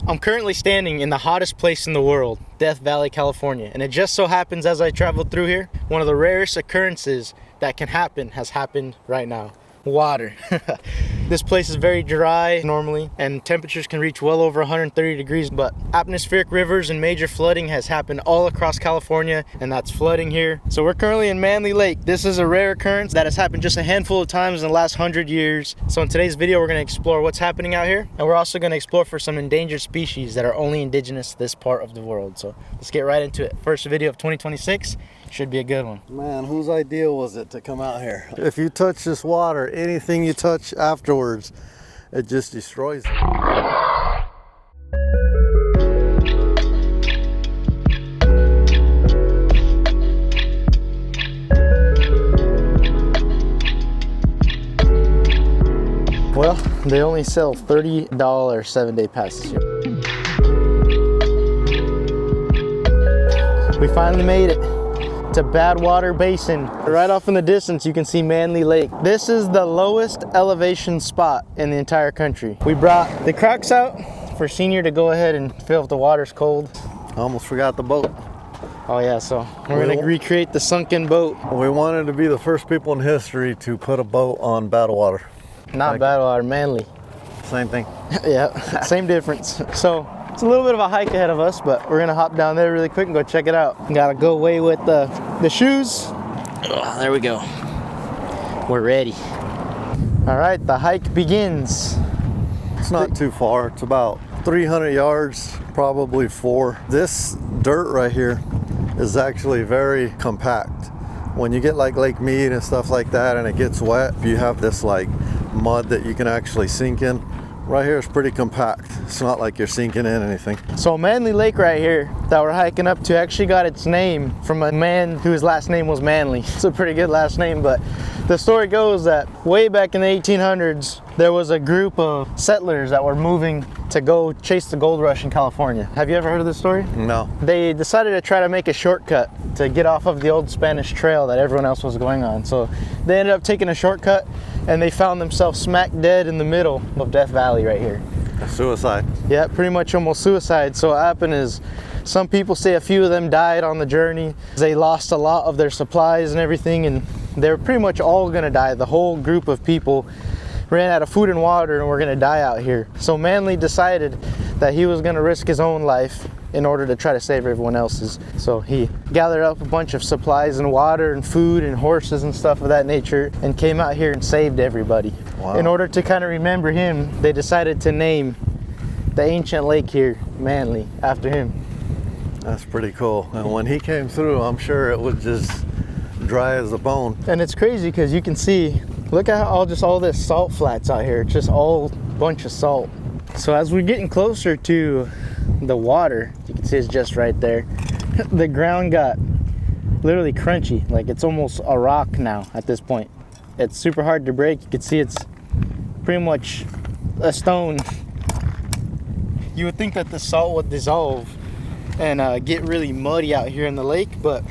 I'm currently standing in the hottest place in the world, Death Valley, California. And it just so happens as I traveled through here, one of the rarest occurrences that can happen has happened right now. Water. This place is very dry normally, and temperatures can reach well over 130 degrees, but atmospheric rivers and major flooding has happened all across California, and that's flooding here. So we're currently in Manley Lake. This is a rare occurrence that has happened just a handful of times in the last 100 years. So in today's video, we're going to explore what's happening out here, and we're also going to explore for some endangered species that are only indigenous to this part of the world. So let's get right into it. First video of 2026. Should be a good one. Man, whose idea was it to come out here? If you touch this water, anything you touch afterwards, it just destroys it. Well, they only sell $30 7-day passes here. We finally made it to Badwater Basin. Right off in the distance, you can see Manley Lake. This is the lowest elevation spot in the entire country. We brought the Crocs out for Senior to go ahead and feel if the water's cold. I almost forgot the boat. Oh yeah, so we're gonna recreate the sunken boat. We wanted to be the first people in history to put a boat on Badwater. Not Badwater, Manley. Same thing. Yeah, same difference. So it's a little bit of a hike ahead of us, but we're gonna hop down there really quick and go check it out. Gotta go away with the shoes. Oh, there we go. We're ready. All right, the hike begins. It's not too far. It's about 300 yards, probably 4. This dirt right here is actually very compact. When you get like Lake Mead and stuff like that and it gets wet, you have this like mud that you can actually sink in. Right here is pretty compact. It's not like you're sinking in anything. So Manley Lake right here that we're hiking up to actually got its name from a man whose last name was Manley. It's a pretty good last name, but the story goes that way back in the 1800s, there was a group of settlers that were moving to go chase the gold rush in California. Have you ever heard of this story? No. They decided to try to make a shortcut to get off of the old Spanish trail that everyone else was going on. So they ended up taking a shortcut and they found themselves smack dead in the middle of Death Valley right here. Suicide. Yeah, pretty much almost suicide. So what happened is some people say a few of them died on the journey. They lost a lot of their supplies and everything, and they were pretty much all gonna die. The whole group of people ran out of food and water and were gonna die out here. So Manley decided that he was gonna risk his own life in order to try to save everyone else's. So he gathered up a bunch of supplies and water and food and horses and stuff of that nature and came out here and saved everybody. Wow. In order to kind of remember him, they decided to name the ancient lake here Manley after him. That's pretty cool. And when he came through, I'm sure it was just dry as a bone. And it's crazy because you can see, look at all this salt flats out here. It's just all bunch of salt. So as we're getting closer to the water, you can see it's just right there. The ground got literally crunchy, like it's almost a rock now at this point. It's super hard to break. You can see it's pretty much a stone. You would think that the salt would dissolve and get really muddy out here in the lake, but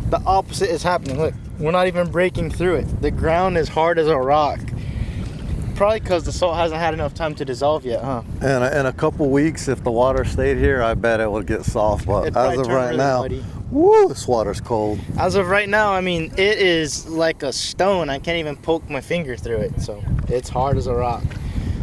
the opposite is happening. Look, we're not even breaking through it. The ground is hard as a rock. Probably because the salt hasn't had enough time to dissolve yet, huh? And in a couple weeks, if the water stayed here, I bet it would get soft. But as of right really now, muddy. Woo, this water's cold. As of right now, I mean, it is like a stone. I can't even poke my finger through it, so it's hard as a rock.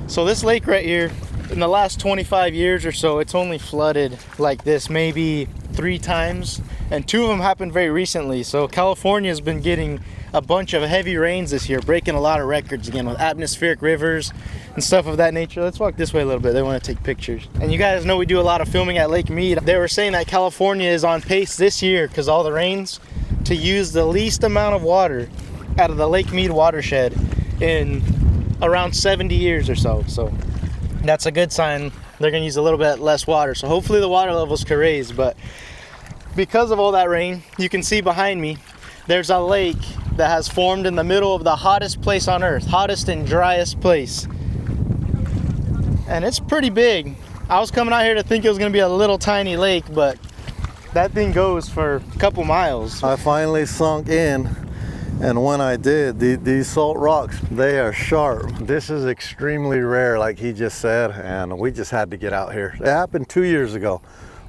So this lake right here, in the last 25 years or so, it's only flooded like this maybe 3 times, and 2 of them happened very recently. So California's been getting a bunch of heavy rains this year, breaking a lot of records again with atmospheric rivers and stuff of that nature. Let's walk this way a little bit. They want to take pictures. And you guys know we do a lot of filming at Lake Mead. They were saying that California is on pace this year, because all the rains, to use the least amount of water out of the Lake Mead watershed in around 70 years or so. So that's a good sign. They're going to use a little bit less water. So hopefully the water levels can raise. But because of all that rain, you can see behind me, there's a lake that has formed in the middle of the hottest place on earth, hottest and driest place. And it's pretty big. I was coming out here to think it was gonna be a little tiny lake, but that thing goes for a couple miles. I finally sunk in And when I did, these salt rocks, they are sharp. This is extremely rare, like he just said, and we just had to get out here. It happened 2 years ago,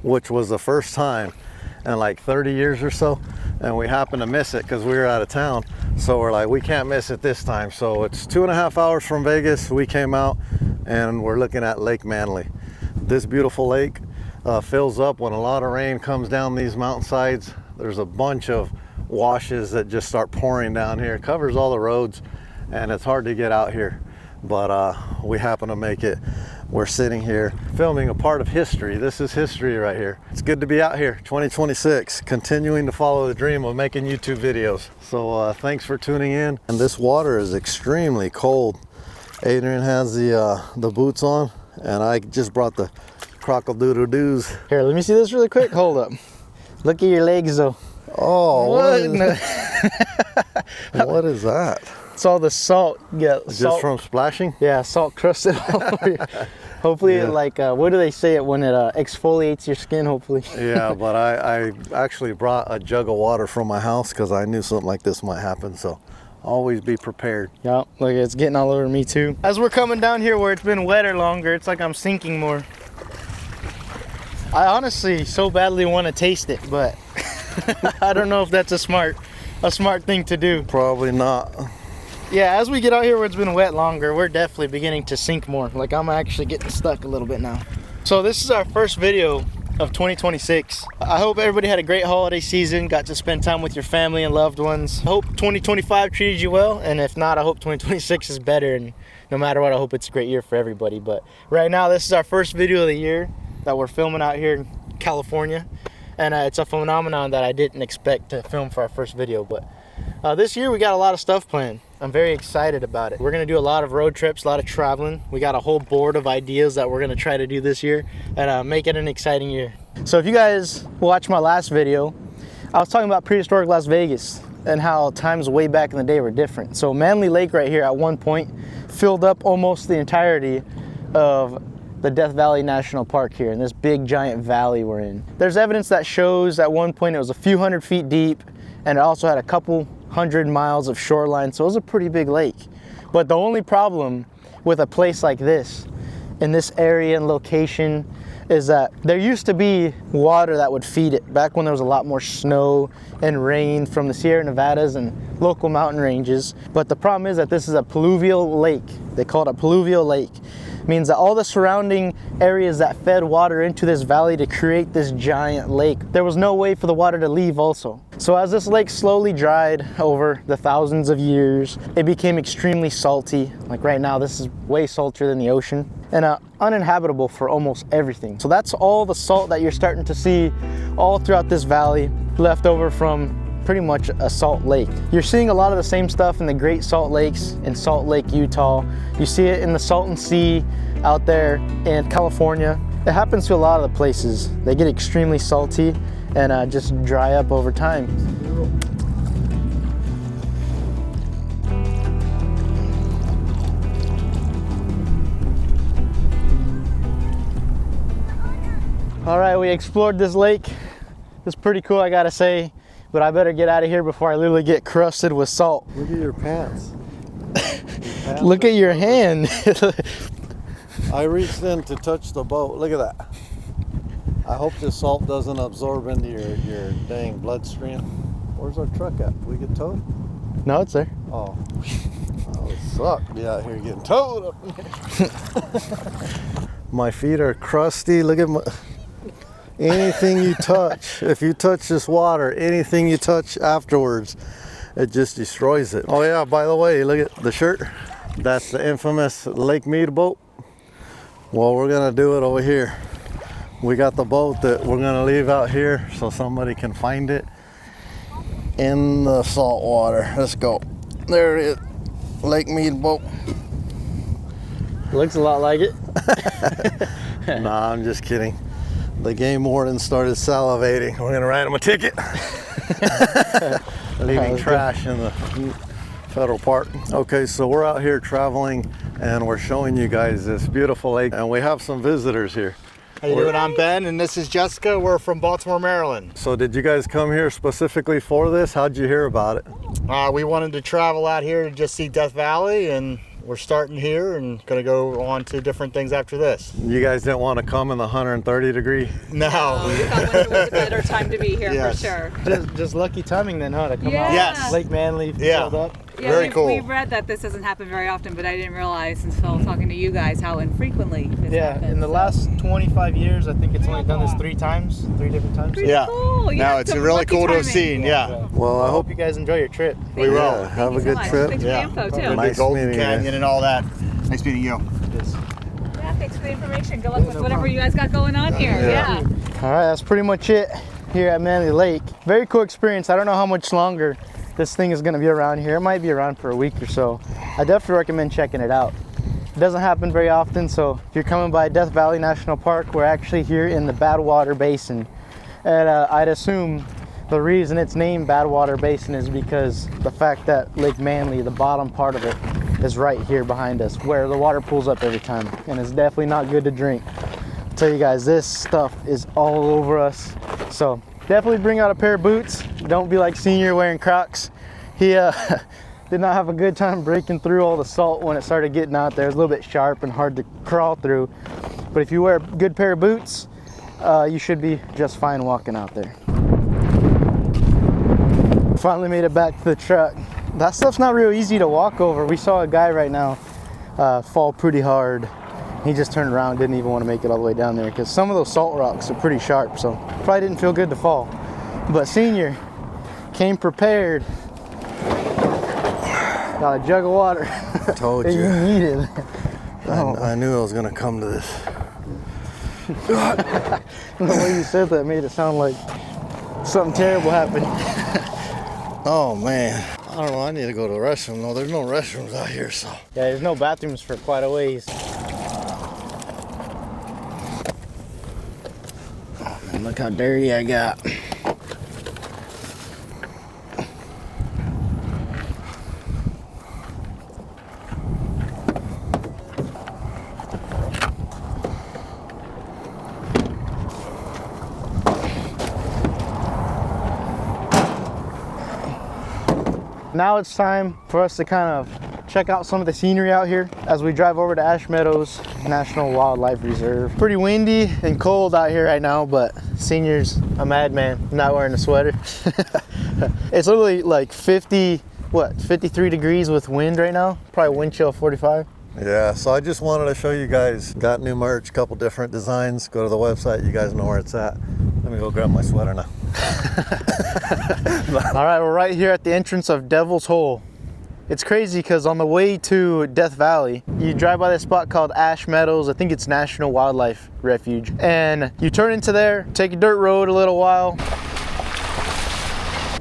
which was the first time in like 30 years or so, and we happened to miss it because we were out of town. So we're like, we can't miss it this time. So it's 2.5 hours from Vegas. We came out and we're looking at Lake Manley. This beautiful lake fills up when a lot of rain comes down these mountainsides. There's a bunch of washes that just start pouring down here. It covers all the roads and it's hard to get out here, but we happen to make it. We're sitting here filming a part of history. This is history right here. It's good to be out here. 2026, continuing to follow the dream of making YouTube videos. So thanks for tuning in. And this water is extremely cold. Adrian has the boots on, and I just brought the crocodoodle-doos. Here, let me see this really quick. Hold up. Look at your legs though. Oh, what what is that? It's all the salt. Yeah, Just from splashing? Yeah, salt crusted all over you. Hopefully, Yeah. like, what do they say it when it exfoliates your skin, hopefully? Yeah, but I actually brought a jug of water from my house because I knew something like this might happen, so always be prepared. Yeah, look, it's getting all over me too. As we're coming down here where it's been wetter longer, it's like I'm sinking more. I honestly so badly want to taste it, but I don't know if that's a smart thing to do. Probably not. Yeah, as we get out here where it's been wet longer, we're definitely beginning to sink more. Like, I'm actually getting stuck a little bit now. So this is our first video of 2026. I hope everybody had a great holiday season, got to spend time with your family and loved ones. I hope 2025 treated you well, and if not, I hope 2026 is better, and no matter what, I hope it's a great year for everybody. But right now, this is our first video of the year that we're filming out here in California, and it's a phenomenon that I didn't expect to film for our first video. But this year we got a lot of stuff planned. I'm very excited about it. We're gonna do a lot of road trips, a lot of traveling. We got a whole board of ideas that we're gonna try to do this year and make it an exciting year. So if you guys watched my last video, I was talking about prehistoric Las Vegas and how times way back in the day were different. So Manley Lake right here at one point filled up almost the entirety of the Death Valley National Park here in this big giant valley we're in. There's evidence that shows at one point it was a few hundred feet deep, and it also had a couple 100 miles of shoreline, so it was a pretty big lake. But the only problem with a place like this, in this area and location, is that there used to be water that would feed it back when there was a lot more snow and rain from the Sierra Nevadas and local mountain ranges. But the problem is that this is a pluvial lake. They call it a pluvial lake. It means that all the surrounding areas that fed water into this valley to create this giant lake, there was no way for the water to leave also. So as this lake slowly dried over the thousands of years, it became extremely salty. Like right now, this is way saltier than the ocean, and uninhabitable for almost everything. So that's all the salt that you're starting to see all throughout this valley, left over from pretty much a salt lake. You're seeing a lot of the same stuff in the Great Salt Lakes in Salt Lake, Utah. You see it in the Salton Sea out there in California. It happens to a lot of the places. They get extremely salty and just dry up over time. All right, we explored this lake. It's pretty cool, I gotta say, but I better get out of here before I literally get crusted with salt. Look at your pants. Look at your hand. I reached in to touch the boat. Look at that. I hope this salt doesn't absorb into your dang bloodstream. Where's our truck at? We get towed? No, it's there. Oh. That would suck. Be out here getting towed up here. My feet are crusty. Look at my... Anything you touch, if you touch this water, anything you touch afterwards, it just destroys it. Oh yeah, by the way, look at the shirt. That's the infamous Lake Mead boat. Well, we're gonna do it over here. We got the boat that we're gonna leave out here so somebody can find it in the salt water. Let's go. There it is, Lake Mead boat. Looks a lot like it. Nah, I'm just kidding. The game warden started salivating. We're gonna write him a ticket. Leaving trash in the federal park. Okay, so we're out here traveling and we're showing you guys this beautiful lake, and we have some visitors here. How you doing? I'm Ben, and this is Jessica. We're from Baltimore, Maryland. So did you guys come here specifically for this? How'd you hear about it? We wanted to travel out here to just see Death Valley, and we're starting here and going to go on to different things after this. You guys didn't want to come in the 130 degree? No. We thought winter was a better time to be here Yes. for sure. Just lucky timing then, huh? To come Yeah. out. Yes. Lake Manley Yeah. filled up. Yeah, Very cool. We've read that this doesn't happen very often, but I didn't realize until talking to you guys how infrequently this happens. In the last 25 years, I think it's only done this 3 times, 3 different times. Pretty Yeah. cool. You No, have it's some really lucky cool to have timing. seen. Yeah. Well, I hope you guys enjoy your trip. We will. Yeah, have a Thank you so good much. trip. Thanks Yeah. for the info, too. The Nice Golden meeting you. Canyon and all that. Nice meeting you. Yeah, thanks for the information. Good luck with whatever you guys got going on here. Yeah. All right, that's pretty much it here at Manley Lake. Very cool experience. I don't know how much longer this thing is going to be around here. It might be around for a week or so. I definitely recommend checking it out. It doesn't happen very often, so if you're coming by Death Valley National Park, we're actually here in the Badwater Basin. And I'd assume the reason it's named Badwater Basin is because the fact that Lake Manley, the bottom part of it, is right here behind us, where the water pools up every time, and it's definitely not good to drink. I'll tell you guys, this stuff is all over us, so definitely bring out a pair of boots. Don't be like Senior wearing Crocs. He did not have a good time breaking through all the salt when it started getting out there. It's a little bit sharp and hard to crawl through, but if you wear a good pair of boots, you should be just fine walking out there. Finally made it back to the truck. That stuff's not real easy to walk over. We saw a guy right now fall pretty hard. He just turned around, didn't even want to make it all the way down there because some of those salt rocks are pretty sharp, so probably didn't feel good to fall. But Senior came prepared. Got a jug of water. Told that you. you needed. I knew I was going to come to this. The way you said that made it sound like something terrible happened. Oh, man. I don't know. I need to go to the restroom. No, there's no restrooms out here, so. Yeah, there's no bathrooms for quite a ways. Oh, man, look how dirty I got. Now it's time for us to kind of check out some of the scenery out here as we drive over to Ash Meadows National Wildlife Reserve. Pretty windy and cold out here right now, but Senior's a madman, not wearing a sweater. It's literally like 53 degrees with wind right now, probably wind chill 45. Yeah, so I just wanted to show you guys. Got new merch, couple different designs. Go to the website, you guys know where it's at. Let me go grab my sweater now. All right, we're right here at the entrance of Devil's Hole. It's crazy because on the way to Death Valley, you drive by this spot called Ash Meadows. I think it's National Wildlife Refuge. And you turn into there, take a dirt road a little while,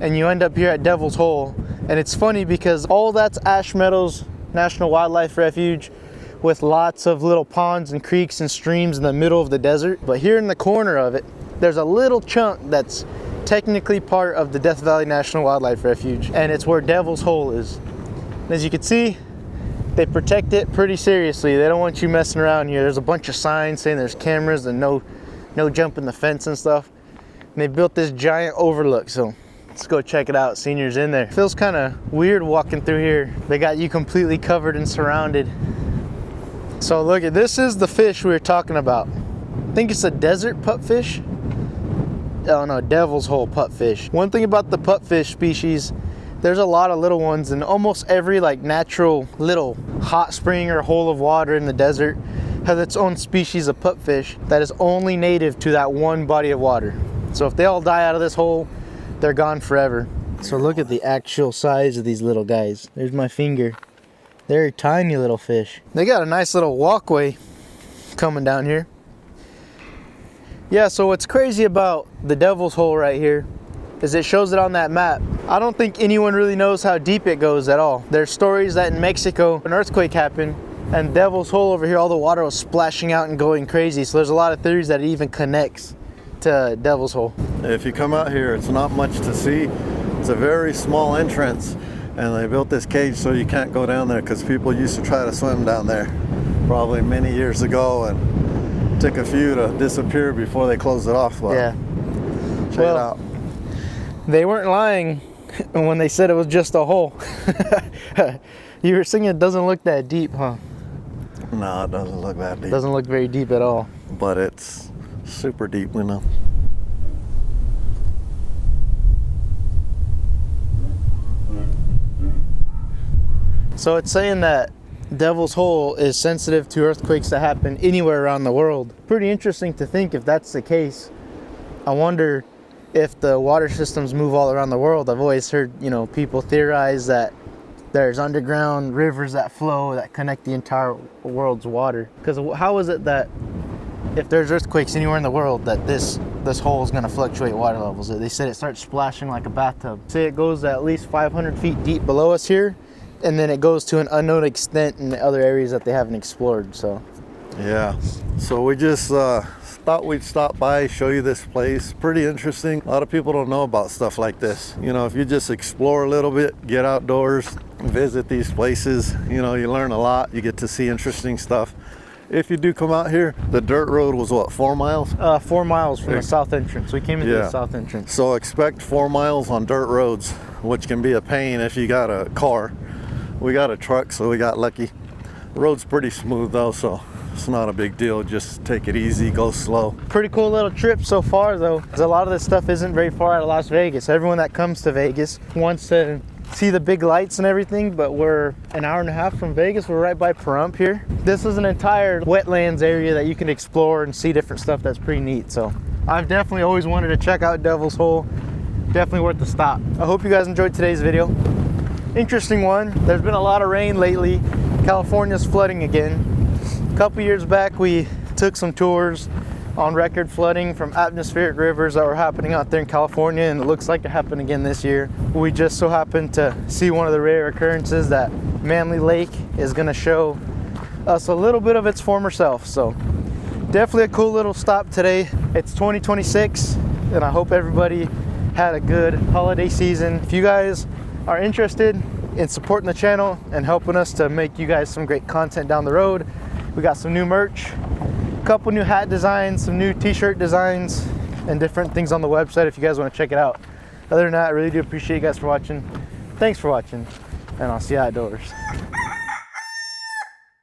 and you end up here at Devil's Hole. And it's funny because all that's Ash Meadows National Wildlife Refuge with lots of little ponds and creeks and streams in the middle of the desert. But here in the corner of it, there's a little chunk that's technically part of the Death Valley National Wildlife Refuge, and it's where Devil's Hole is. And as you can see, they protect it pretty seriously. They don't want you messing around here. There's a bunch of signs saying there's cameras and no jumping the fence and stuff. And they built this giant overlook, so let's go check it out. Senior's in there. Feels kind of weird walking through here. They got you completely covered and surrounded. So look, this is the fish we were talking about. I think it's a desert pupfish. Oh no, Devil's Hole pupfish. One thing about the pupfish species, there's a lot of little ones, and almost every like natural little hot spring or hole of water in the desert has its own species of pupfish that is only native to that one body of water. So if they all die out of this hole, they're gone forever. So look at the actual size of these little guys. There's my finger. They're tiny little fish. They got a nice little walkway coming down here. Yeah, so what's crazy about the Devil's Hole right here is it shows it on that map. I don't think anyone really knows how deep it goes at all. There's stories that in Mexico, an earthquake happened, and Devil's Hole over here, all the water was splashing out and going crazy. So there's a lot of theories that it even connects to Devil's Hole. If you come out here, it's not much to see. It's a very small entrance, and they built this cage so you can't go down there because people used to try to swim down there probably many years ago, and Took a few to disappear before they closed it off. But Yeah. check Well, it out. They weren't lying when they said it was just a hole. You were saying it doesn't look that deep, huh? No, it doesn't look that deep. Doesn't look very deep at all. But it's super deep, you know. So it's saying that Devil's Hole is sensitive to earthquakes that happen anywhere around the world. Pretty interesting to think if that's the case. I wonder if the water systems move all around the world. I've always heard, you know, people theorize that there's underground rivers that flow that connect the entire world's water. Because how is it that if there's earthquakes anywhere in the world that this hole is going to fluctuate water levels? They said it starts splashing like a bathtub. Say it goes at least 500 feet deep below us here, and then it goes to an unknown extent in the other areas that they haven't explored. So Yeah, so we just thought we'd stop by, show you this place. Pretty interesting. A lot of people don't know about stuff like this. You know, if you just explore a little bit, get outdoors, visit these places, you know, you learn a lot. You get to see interesting stuff. If you do come out here, the dirt road was what, 4 miles? 4 miles from the south entrance. We came into the south entrance. So expect 4 miles on dirt roads, which can be a pain if you got a car. We got a truck, so we got lucky. The road's pretty smooth though, so it's not a big deal. Just take it easy, go slow. Pretty cool little trip so far though, because a lot of this stuff isn't very far out of Las Vegas. Everyone that comes to Vegas wants to see the big lights and everything, but we're an hour and a half from Vegas. We're right by Pahrump here. This is an entire wetlands area that you can explore and see different stuff that's pretty neat. So I've definitely always wanted to check out Devil's Hole. Definitely worth the stop. I hope you guys enjoyed today's video. Interesting one. There's been a lot of rain lately. California's flooding again. A couple years back we took some tours on record flooding from atmospheric rivers that were happening out there in California, and it looks like it happened again this year. We just so happened to see one of the rare occurrences that Manley Lake is going to show us a little bit of its former self. So definitely a cool little stop today. It's 2026 and I hope everybody had a good holiday season. If you guys are interested in supporting the channel and helping us to make you guys some great content down the road, we got some new merch, a couple new hat designs, some new t-shirt designs, and different things on the website if you guys want to check it out. Other than that, I really do appreciate you guys for watching. Thanks for watching, and I'll see you outdoors.